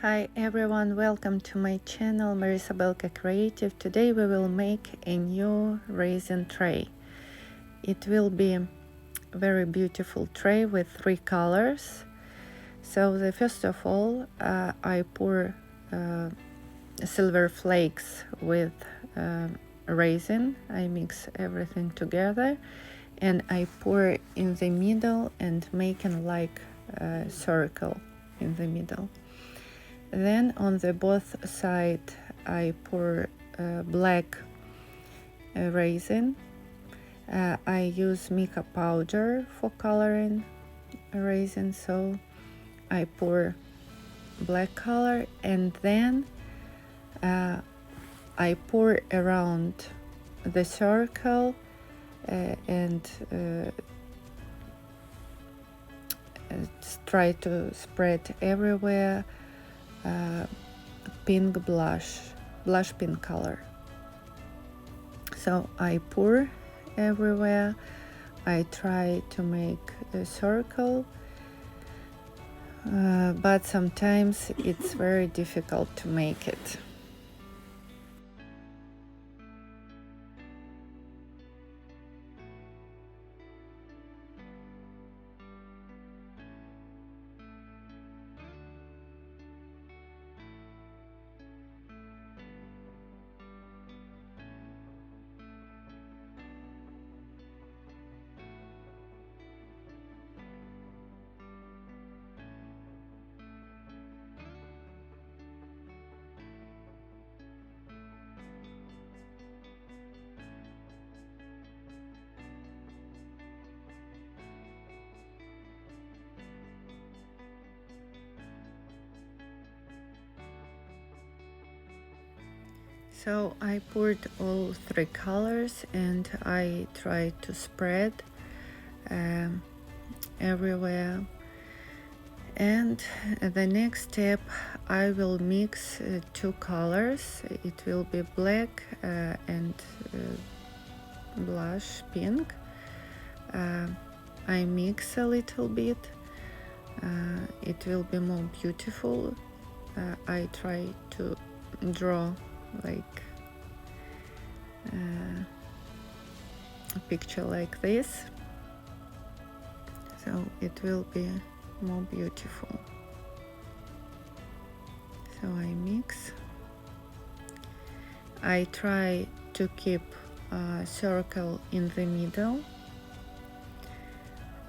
Hi everyone, welcome to my channel Marisabelka Creative. Today we will make a new resin tray. It will be a very beautiful tray with 3 colors. So first of all, I pour silver flakes with resin. I mix everything together and I pour in the middle and making like a circle in the middle. Then on the both side I pour black resin. I use mica powder for coloring resin, so I pour black color and then I pour around the circle and try to spread everywhere pink blush pink color. So I pour everywhere. I try to make a circle, but sometimes it's very difficult to make it. So I poured all 3 colors and I try to spread everywhere. And the next step, I will mix 2 colors. It will be black and blush pink. I mix a little bit. It will be more beautiful. I try to draw like a picture like this, so it will be more beautiful. So I mix. I try to keep a circle in the middle,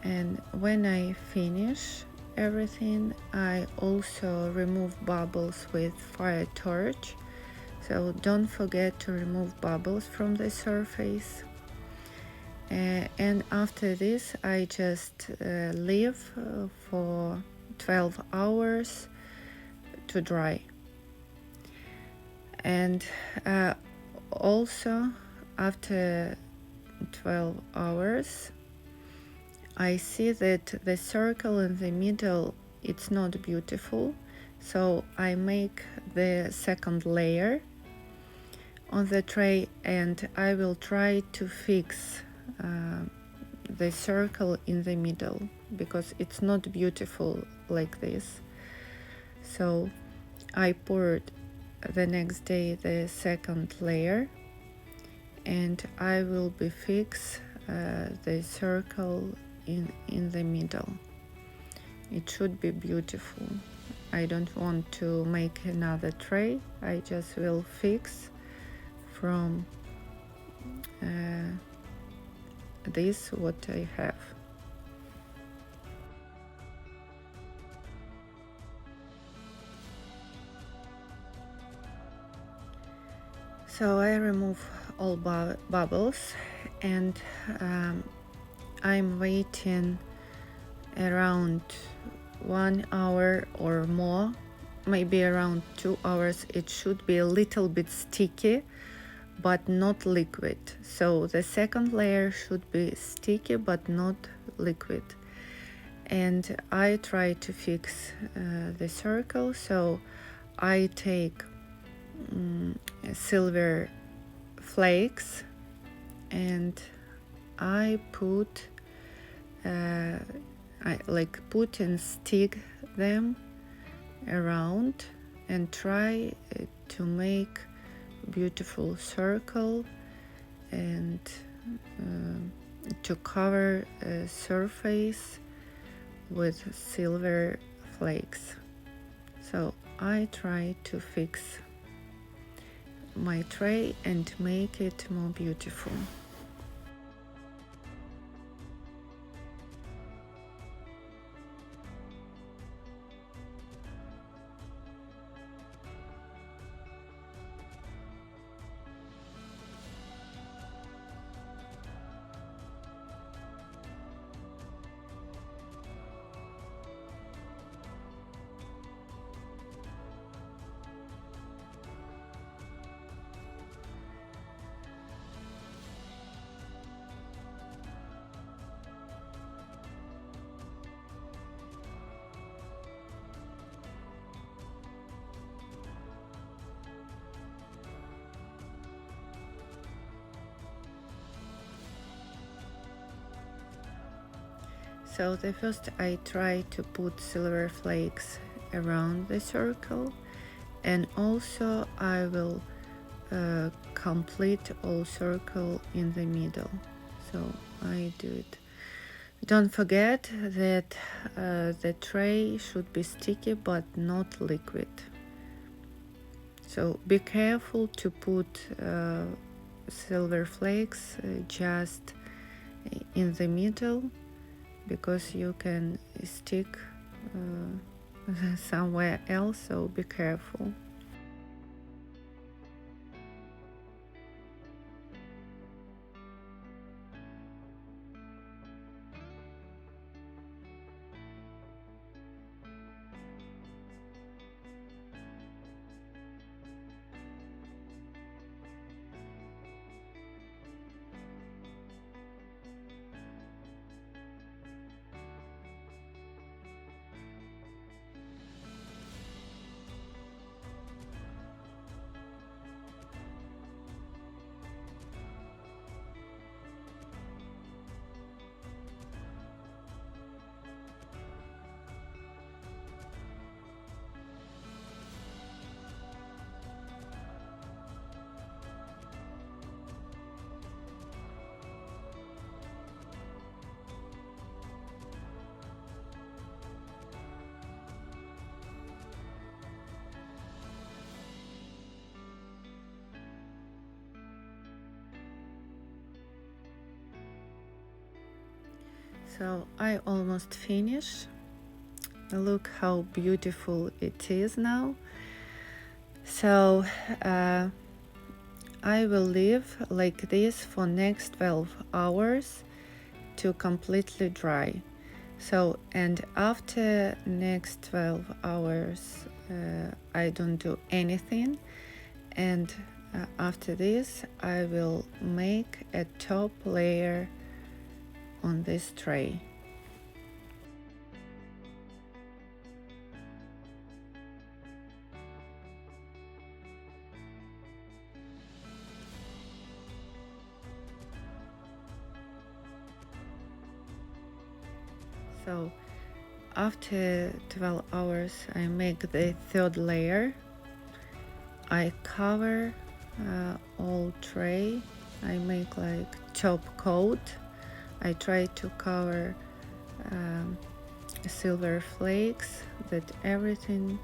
and when I finish everything, I also remove bubbles with fire torch. So don't forget to remove bubbles from the surface. And after this, I just leave for 12 hours to dry. And also after 12 hours, I see that the circle in the middle, it's not beautiful. So I make the second layer on the tray and I will try to fix the circle in the middle because it's not beautiful like this. So I poured the next day the second layer and I will be fix the circle in the middle. It should be beautiful. I don't want to make another tray. I just will fix from this what I have. So I remove all bubbles and I'm waiting around 1 hour or more, maybe around 2 hours. It should be a little bit sticky but not liquid. So the second layer should be sticky but not liquid. And I try to fix the circle. So I take silver flakes and I put I like put and stick them around and try to make beautiful circle and to cover a surface with silver flakes. So I try to fix my tray and make it more beautiful. So the first I try to put silver flakes around the circle, and also I will complete all circle in the middle. So I do it. Don't forget that the tray should be sticky but not liquid. So be careful to put silver flakes just in the middle, because you can stick somewhere else, so be careful. So I almost finished. Look how beautiful it is now. So I will leave like this for next 12 hours to completely dry. So, and after next 12 hours I don't do anything, and after this I will make a top layer on this tray. So after 12 hours I make the third layer. I cover all tray. I make like top coat. I try to cover silver flakes, that everything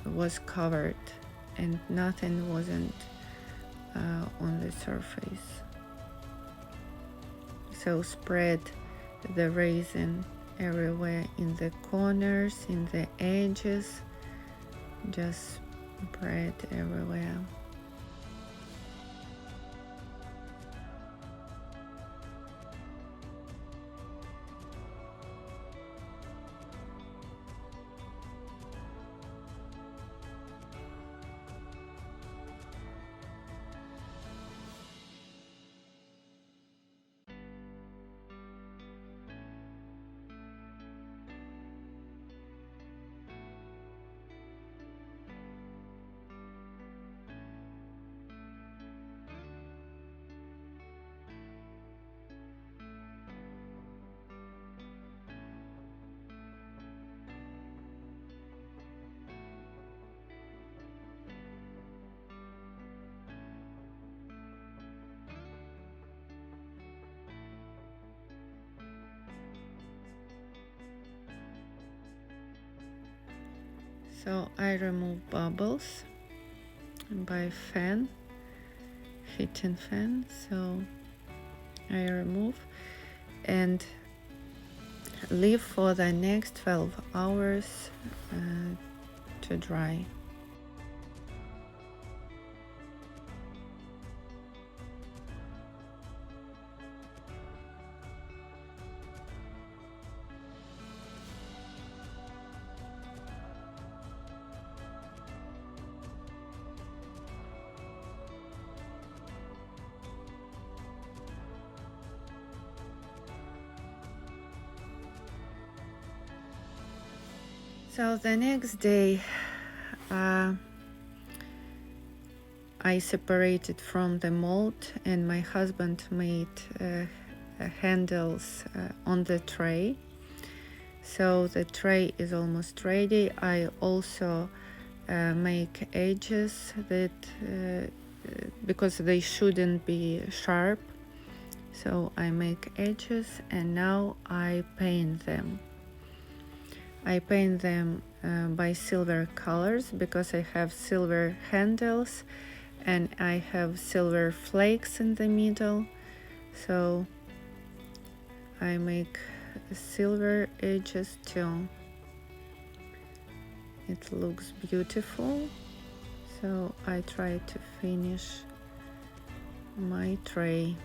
was covered and nothing wasn't on the surface. So spread the resin everywhere, in the corners, in the edges, just spread everywhere. So I remove bubbles by fan, heating fan. So I remove and leave for the next 12 hours to dry. So the next day I separated from the mold, and my husband made handles on the tray. So the tray is almost ready. I also make edges that because they shouldn't be sharp. So I make edges and now I paint them. I paint them by silver colors because I have silver handles and I have silver flakes in the middle. So I make silver edges too. It looks beautiful. So I try to finish my tray.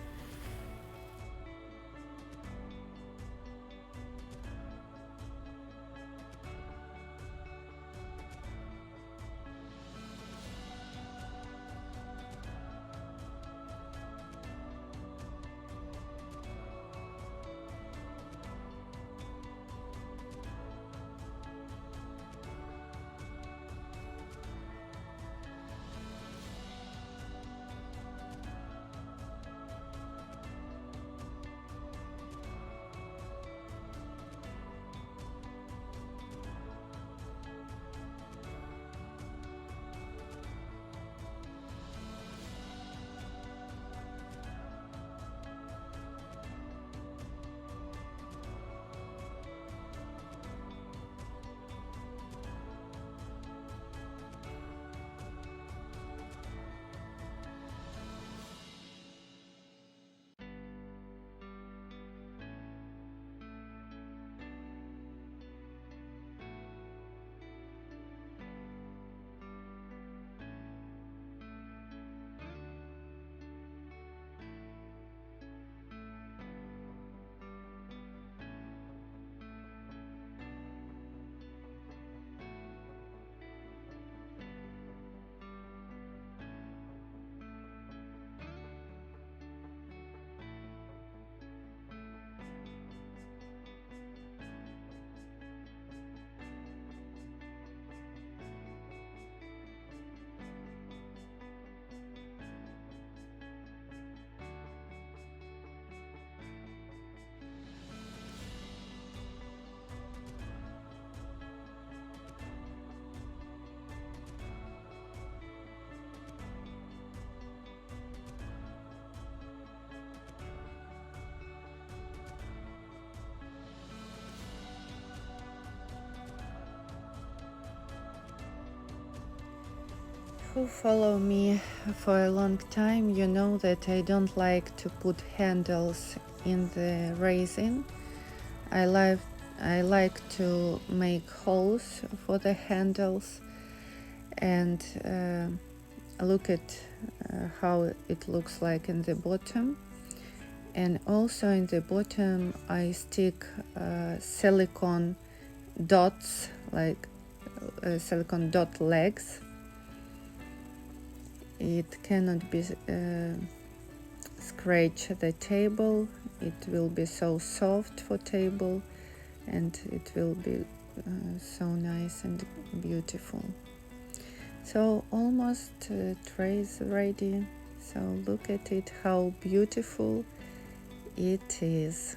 Who follow me for a long time, you know that I don't like to put handles in the resin. I like to make holes for the handles and look at how it looks like in the bottom. And also in the bottom I stick silicone dots, like silicone dot legs. It cannot be scratch the table. It will be so soft for table, and it will be so nice and beautiful. So almost tray is ready. So look at it, how beautiful it is.